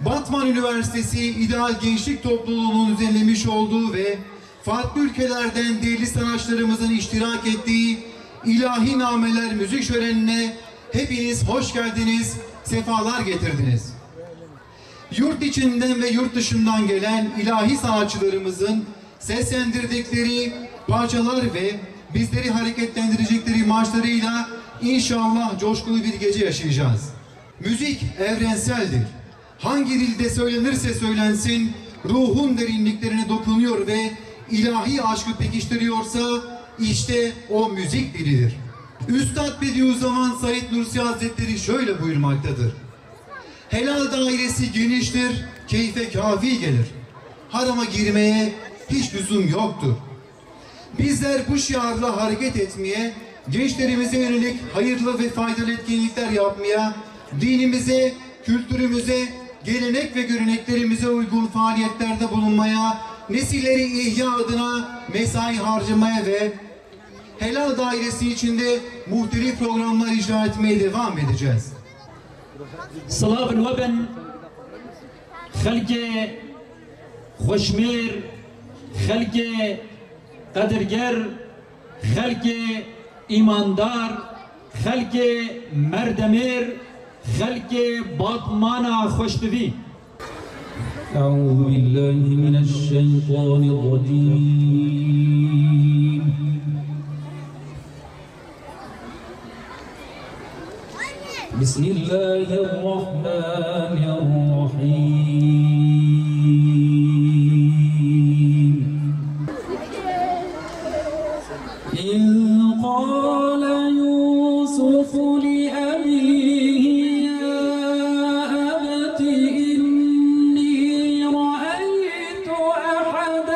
Batman Üniversitesi İdeal Gençlik Topluluğu'nun düzenlemiş olduğu ve farklı ülkelerden değerli sanatçılarımızın iştirak ettiği İlahi Nameler müzik şölenine hepiniz hoş geldiniz, sefalar getirdiniz. Yurt içinden ve yurt dışından gelen ilahi sanatçılarımızın seslendirdikleri parçalar ve bizleri hareketlendirecekleri marşlarıyla inşallah coşkulu bir gece yaşayacağız. Müzik evrenseldir. Hangi dilde söylenirse söylensin, ruhun derinliklerine dokunuyor ve ilahi aşkı pekiştiriyorsa işte o müzik dilidir. Üstad Bediüzzaman Said Nursi Hazretleri şöyle buyurmaktadır. Helal dairesi geniştir, keyfe kafi gelir. Harama girmeye hiç lüzum yoktur. Bizler bu şiarla hareket etmeye, gençlerimize yönelik hayırlı ve faydalı etkinlikler yapmaya, dinimize, kültürümüze, gelenek ve göreneklerimize uygun faaliyetlerde bulunmaya, nesilleri ihya adına mesai harcamaya ve helal dairesi içinde muhtelif programlar icra etmeye devam edeceğiz. Salavın ve ben halge hoşmir, halge kadirger, halge imandar, halge merdemir, halge batmana hoşbevi. أعوذ بالله من الشيطان الرجيم بسم الله الرحمن الرحيم إذ قال يوسف لأبيه يا أبت إني رأيت 11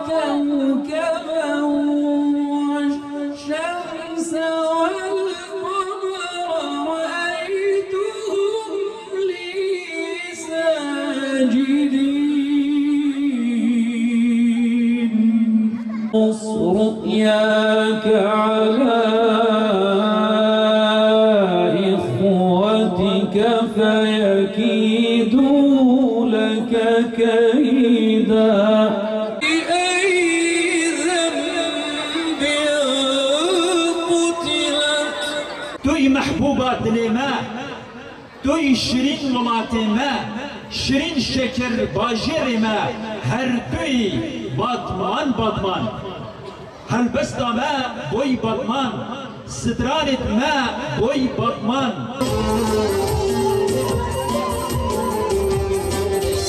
كوكبا والشمس والقمر رأيتهم لي ساجدين قص رؤياك على إخوتك فيكيدوا لك كيدا بأي ذنب قتلت توی محبوبات لیما، توی شیرین ولات ما، شیرین شکر باجر ما، هر توی باتمان باتمان، هلبست ما بوی باتمان، سترانت ما بوی باتمان.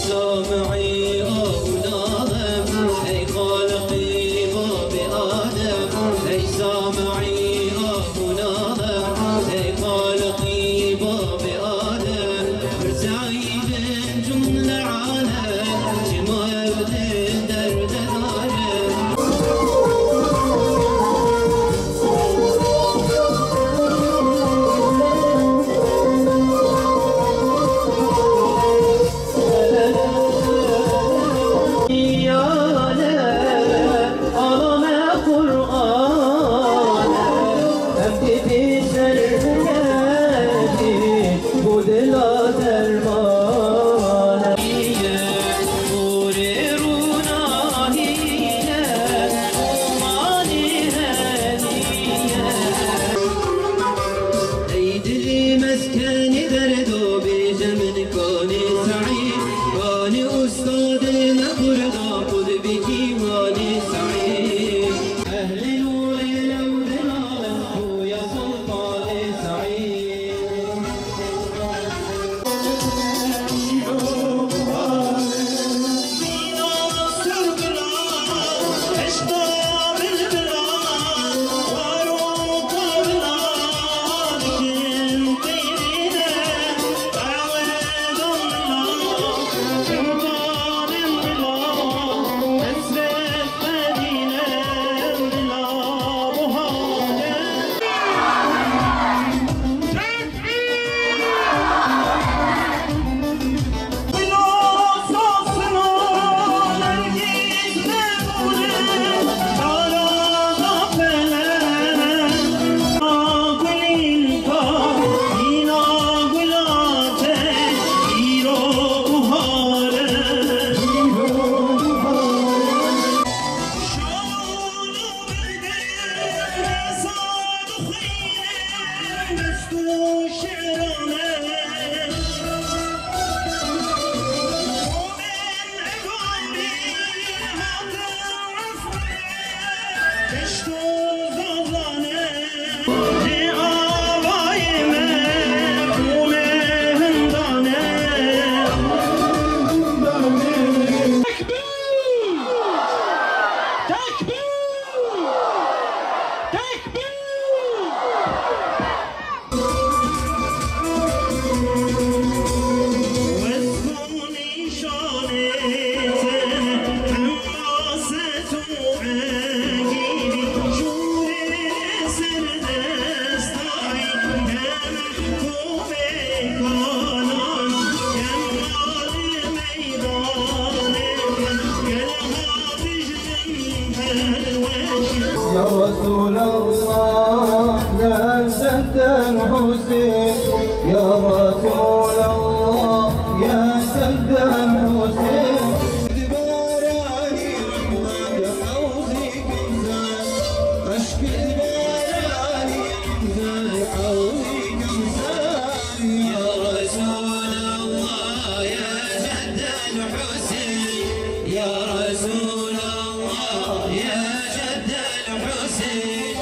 سامعي أولادم أي خالقي باب آدم أي سامعي أولادم أي خالقي باب آدم سعيد جمل عالم جما يبدل درد دارم يا رسول الله يا سد الحسين يا رسول الله يا سد الحسين دباراني يا حوزي كمزان اشكي دباراني يا حوزي كمزان يا رسول الله يا جد الحسين يا رسول الله يا جد الحسين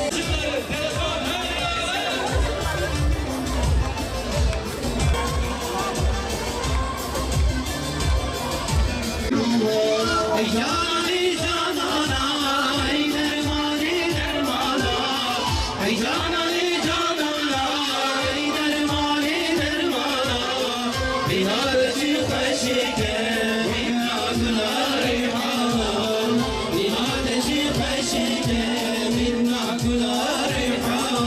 جاني جانانا درماني درمانا جاني جانانا درماني درمانا بهارتي خشيك منا كنا ريحانا بهارتي خشيك منا كنا ريحانا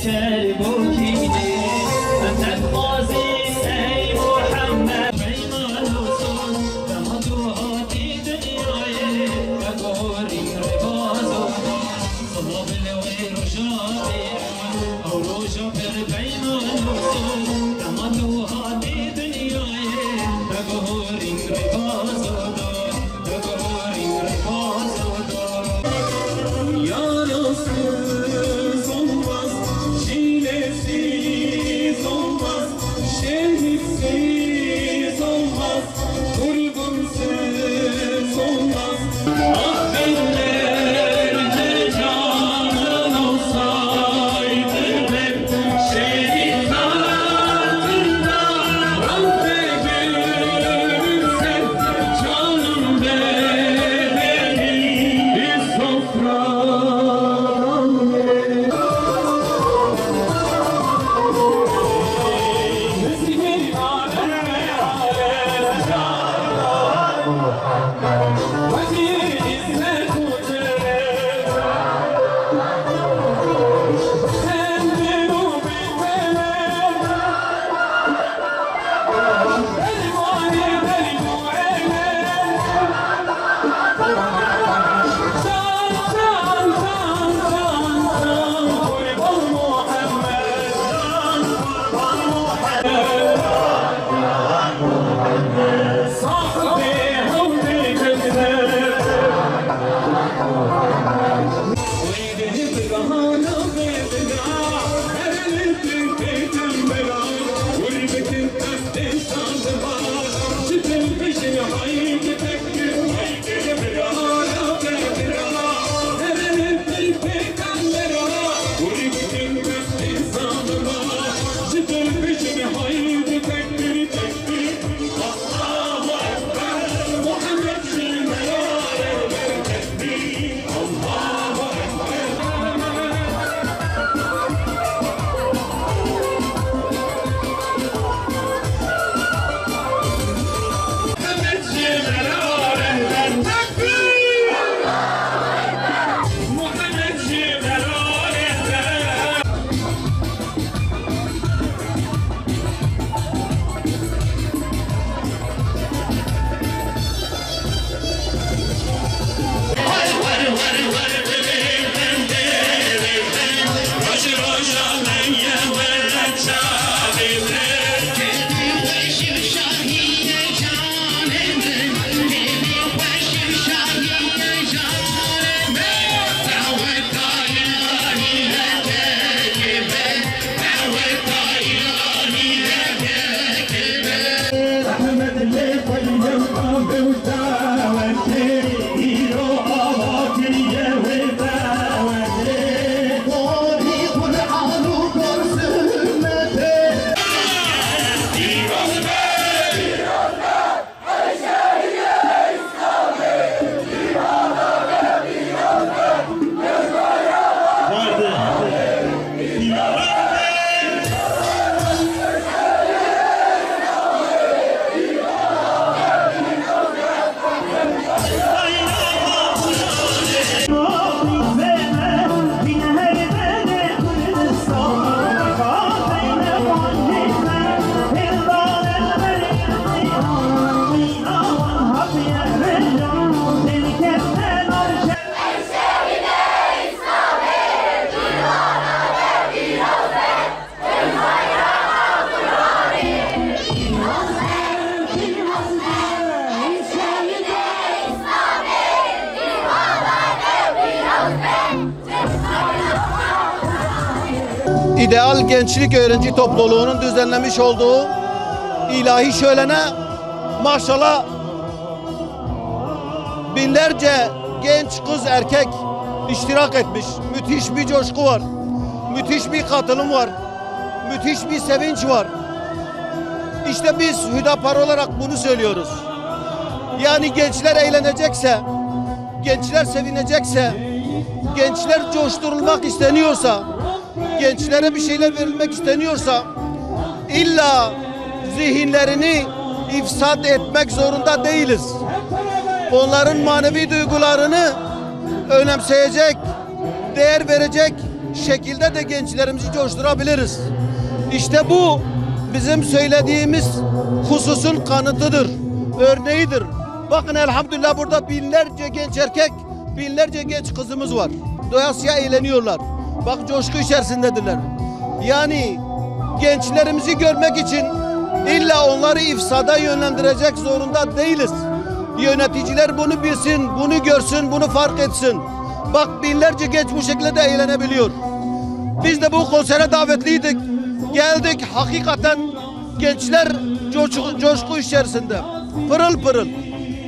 شكر بوكيني أنت القاسم أي محمد sensiz olmaz, vurgunsiz olmaz. Ah binlerce canın olsaydı hep şehit altında, Rabbe gülse canım benim sofram. İdeal Gençlik Öğrenci Topluluğu'nun düzenlemiş olduğu ilahi şölene maşallah binlerce genç kız erkek iştirak etmiş. Müthiş bir coşku var. Müthiş bir katılım var. Müthiş bir sevinç var. İşte biz Hüdapar olarak bunu söylüyoruz. Yani gençler eğlenecekse, gençler sevinecekse, gençler coşturulmak isteniyorsa, gençlere bir şeyler verilmek isteniyorsa illa zihinlerini ifsad etmek zorunda değiliz. Onların manevi duygularını önemseyecek, değer verecek şekilde de gençlerimizi coşturabiliriz. İşte bu bizim söylediğimiz hususun kanıtıdır, örneğidir. Bakın elhamdülillah burada binlerce genç erkek, binlerce genç kızımız var. Doyasıya eğleniyorlar. Bak coşku içerisindedirler. Yani gençlerimizi görmek için illa onları ifsada yönlendirecek zorunda değiliz. Yöneticiler bunu bilsin, bunu görsün, bunu fark etsin. Bak binlerce genç bu şekilde de eğlenebiliyor. Biz de bu konsere davetliydik. Geldik hakikaten Gençler coşku içerisinde. Pırıl pırıl.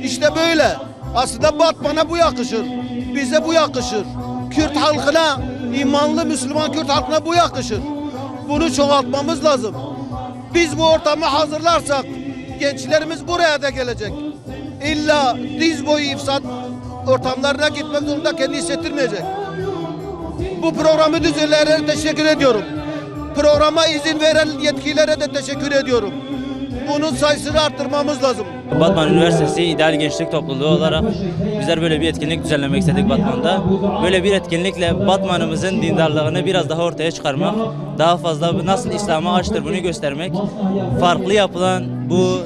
İşte böyle. Aslında Batman'a bu yakışır. Bize bu yakışır. Kürt halkına, imanlı Müslüman Kürt halkına bu yakışır. Bunu çoğaltmamız lazım. Biz bu ortamı hazırlarsak gençlerimiz buraya da gelecek. İlla diz boyu ifsat ortamlarına gitmek zorunda kendi hissettirmeyecek. Bu programı düzenleyenlere teşekkür ediyorum. Programa izin veren yetkililere de teşekkür ediyorum. Bunun sayısını arttırmamız lazım. Batman Üniversitesi İdeal Gençlik Topluluğu olarak bizler böyle bir etkinlik düzenlemek istedik Batman'da. Böyle bir etkinlikle Batman'ımızın dindarlığını biraz daha ortaya çıkarmak, daha fazla nasıl İslam'a açtır bunu göstermek, farklı yapılan bu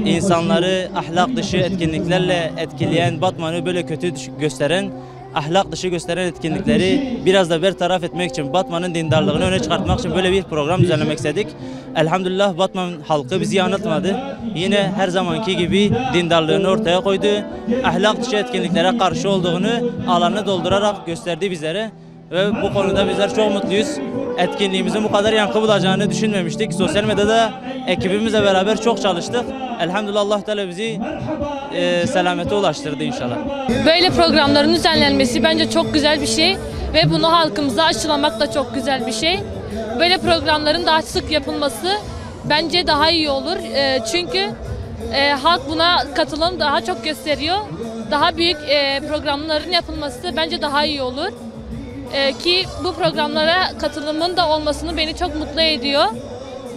insanları ahlak dışı etkinliklerle etkileyen, Batman'ı böyle kötü gösteren, ahlak dışı gösteren etkinlikleri biraz da bertaraf etmek için, Batman'ın dindarlığını öne çıkartmak için böyle bir program düzenlemek istedik. Elhamdülillah Batman halkı bizi yanıltmadı. Yine her zamanki gibi dindarlığını ortaya koydu. Ahlak dışı etkinliklere karşı olduğunu alanı doldurarak gösterdi bizlere. Ve bu konuda bizler çok mutluyuz. Etkinliğimizin bu kadar yankı bulacağını düşünmemiştik. Sosyal medyada ekibimizle beraber çok çalıştık. Elhamdülillah Allah Teala bizi selamete ulaştırdı inşallah. Böyle programların düzenlenmesi bence çok güzel bir şey ve bunu halkımıza aşılamak da çok güzel bir şey. Böyle programların daha sık yapılması bence daha iyi olur. Çünkü halk buna katılım daha çok gösteriyor. Daha büyük programların yapılması bence daha iyi olur. Ki bu programlara katılımın da olmasını beni çok mutlu ediyor.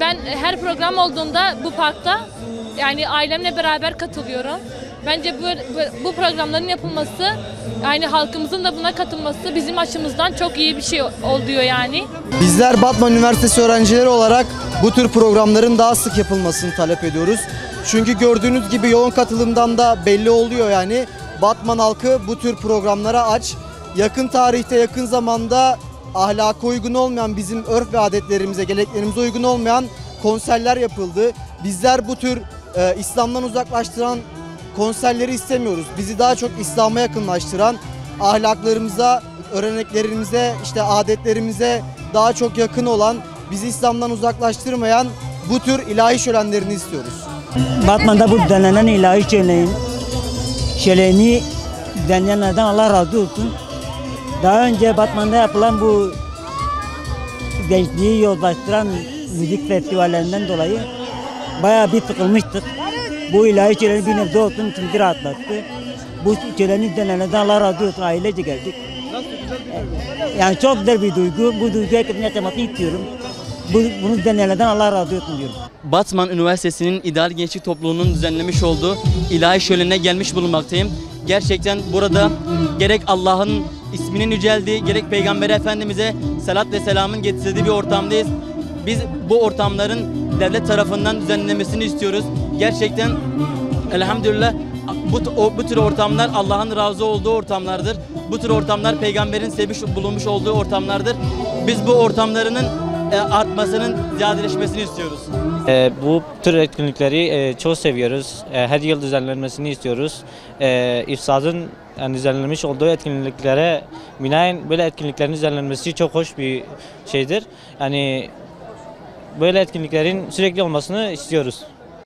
Ben her program olduğunda bu parkta yani ailemle beraber katılıyorum. Bence bu programların yapılması, yani halkımızın da buna katılması bizim açımızdan çok iyi bir şey oluyor yani. Bizler Batman Üniversitesi öğrencileri olarak bu tür programların daha sık yapılmasını talep ediyoruz. Çünkü gördüğünüz gibi yoğun katılımdan da belli oluyor yani. Batman halkı bu tür programlara aç. Yakın tarihte, yakın zamanda ahlaka uygun olmayan, bizim örf ve adetlerimize, geleneklerimize uygun olmayan konserler yapıldı. Bizler bu tür İslam'dan uzaklaştıran konserleri istemiyoruz. Bizi daha çok İslam'a yakınlaştıran, ahlaklarımıza, öğreneklerimize, işte adetlerimize daha çok yakın olan, bizi İslam'dan uzaklaştırmayan bu tür ilahi şölenlerini istiyoruz. Batman'da bu düzenlenen ilahi şöleni düzenleyenlerden Allah razı olsun. Daha önce Batman'da yapılan bu gençliği yozlaştıran müzik festivallerinden dolayı bayağı bir sıkılmıştık. Bu ilahi şöleni bir nebze olsun içimizi rahatlattı. Bu şöleni düzenleyenlerden Allah razı olsun, ailece geldik. Yani çok güzel bir duygu. Bu duyguyu herkesin yaşamasını istiyorum. Bunu düzenleyenlerden Allah razı olsun diyorum. Batman Üniversitesi'nin İdeal Gençlik Topluluğu'nun düzenlemiş olduğu ilahi şölenine gelmiş bulunmaktayım. Gerçekten burada gerek Allah'ın isminin yüceldiği, gerek Peygamber Efendimiz'e salat ve selamın getirdiği bir ortamdayız. Biz bu ortamların devlet tarafından düzenlenmesini istiyoruz. Gerçekten elhamdülillah bu tür ortamlar Allah'ın razı olduğu ortamlardır. Bu tür ortamlar Peygamberin sevmiş bulunmuş olduğu ortamlardır. Biz bu ortamlarının artmasının ziyadeleşmesini istiyoruz. Bu tür etkinlikleri çok seviyoruz. Her yıl düzenlenmesini istiyoruz. İfsad'ın düzenlenmiş olduğu etkinliklere binaen böyle etkinliklerin düzenlenmesi çok hoş bir şeydir. Yani böyle etkinliklerin sürekli olmasını istiyoruz.